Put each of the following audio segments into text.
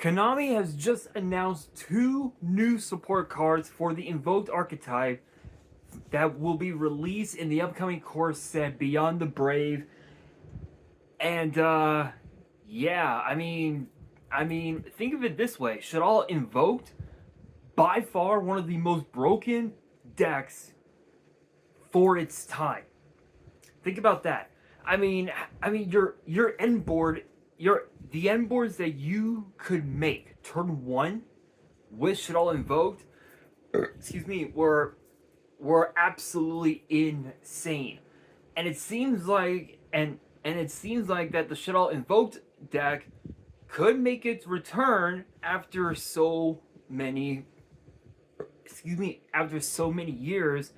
Konami has just announced two new support cards for the Invoked archetype that will be released in the upcoming core set Beyond the Brave. And yeah, I mean, think of it this way: Shaddoll Invoked, by far one of the most broken decks for its time. Think about that. I mean, your end board, your the end boards that you could make turn one with Shaddoll Invoked, excuse me, were absolutely insane. And it seems like and it seems like that the Shaddoll Invoked deck could make its return after so many after so many years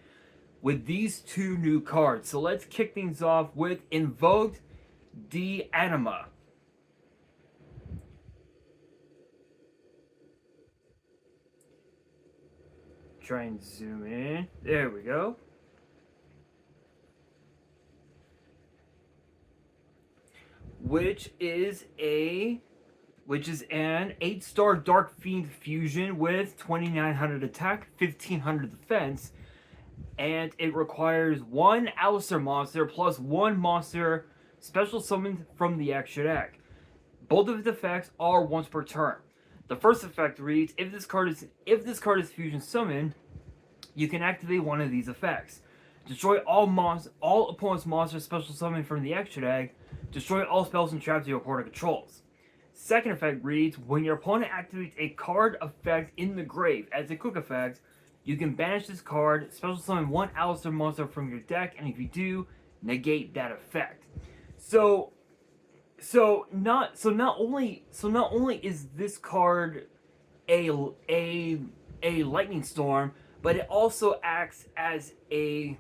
with these two new cards. So let's kick things off with Invoked D Anima. Try and zoom in. There we go. Which is an 8-star Dark Fiend fusion with 2900 attack, 1500 defense, and it requires one Aleister monster plus one monster special summoned from the extra deck. Both of its effects are once per turn. The first effect reads: if this card is fusion summoned, you can activate one of these effects. Destroy all opponent's monsters special summoned from the extra deck. Destroy all spells and traps your opponent controls. Second effect reads: when your opponent activates a card effect in the grave as a quick effect, you can banish this card, special summon one Aleister monster from your deck, and if you do, negate that effect. Not only is this card a lightning storm, but it also acts as a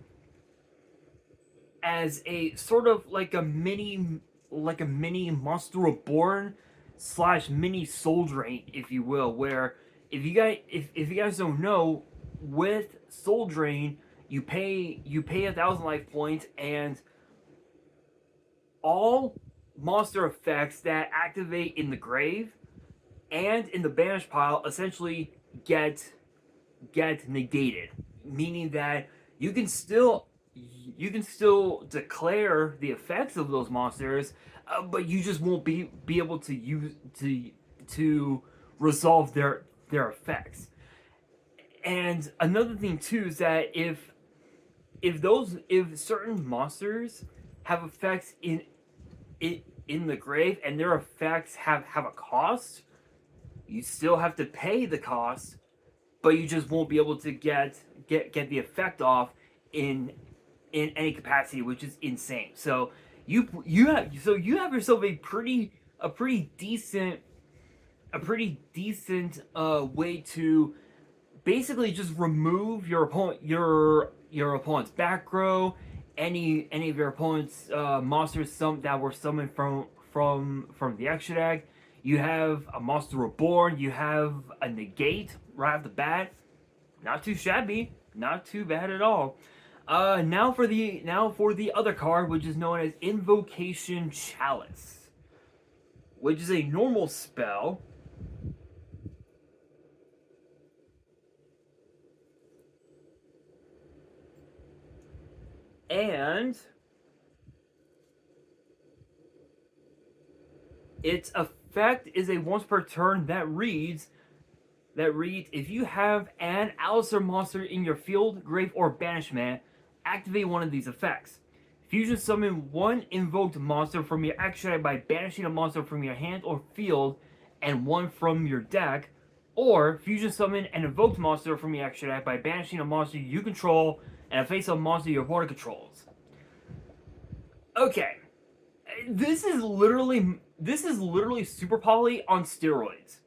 sort of like a mini Monster Reborn slash mini Soul Drain, if you will. Where if you guys don't know, with Soul Drain, you pay 1,000 life points, and all monster effects that activate in the grave and in the banish pile essentially get negated, meaning that you can still declare the effects of those monsters, but you just won't be able to use to resolve their effects. And another thing too is that if certain monsters have effects in the grave and their effects have a cost, you still have to pay the cost, but you just won't be able to get the effect off in any capacity, which is insane. So you have yourself a pretty decent way to basically just remove your opponent's back row, any of your opponent's monsters that were summoned from the extra deck. You have a Monster Reborn. You have a negate right off the bat. Not too shabby. Not too bad at all. Now for the other card, which is known as Invocation Chalice, which is a normal spell. And its effect is a once per turn that reads: if you have an Aleister monster in your field, grave, or banishment, activate one of these effects. Fusion summon one invoked monster from your action deck by banishing a monster from your hand or field and one from your deck, or fusion summon an invoked monster from your action deck by banishing a monster you control and a face-up monster your opponent controls. Okay, this is literally Super Poly on steroids.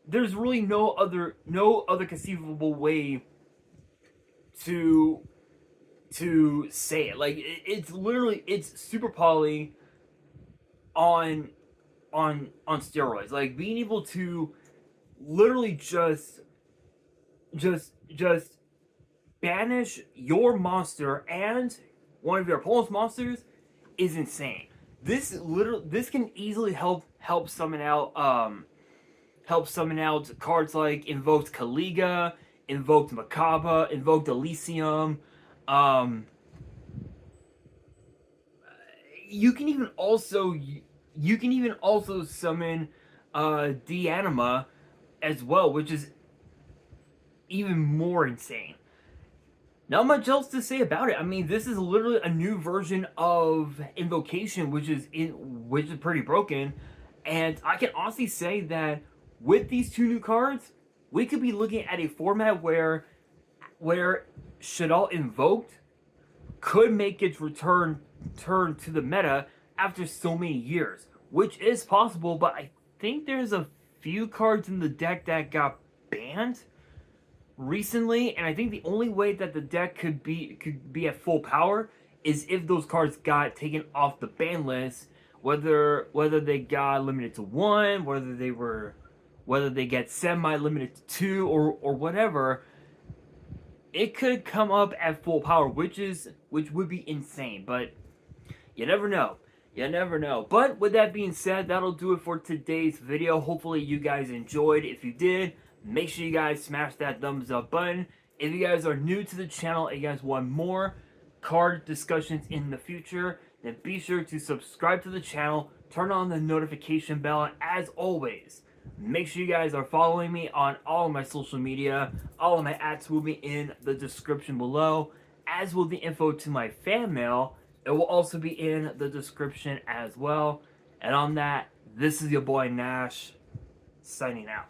There's really no other conceivable way to say it. Like it's Super Poly on steroids. Like being able to literally just banish your monster and one of your opponent's monsters is insane. This can easily help summon out help summon out cards like Invoked Caliga, Invoked Makaba, Invoked Elysium. Um, you can even also summon Deanima as well, which is even more insane. Not much else to say about it. I mean, this is literally a new version of Invocation, which is pretty broken. And I can honestly say that with these two new cards, we could be looking at a format where Shaddoll Invoked could make its turn to the meta after so many years, which is possible. But I think there's a few cards in the deck that got banned recently, and I think the only way that the deck could be at full power is if those cards got taken off the ban list, whether they got limited to one, whether they get semi limited to two, or whatever. It could come up at full power, which would be insane, but you never know. You never know. But with that being said, that'll do it for today's video. Hopefully you guys enjoyed. If you did, make sure you guys smash that thumbs up button. If you guys are new to the channel and you guys want more card discussions in the future, then be sure to subscribe to the channel, turn on the notification bell, and as always, make sure you guys are following me on all of my social media. All of my ads will be in the description below, as will the info to my fan mail. It will also be in the description as well. And on that, this is your boy Nash, signing out.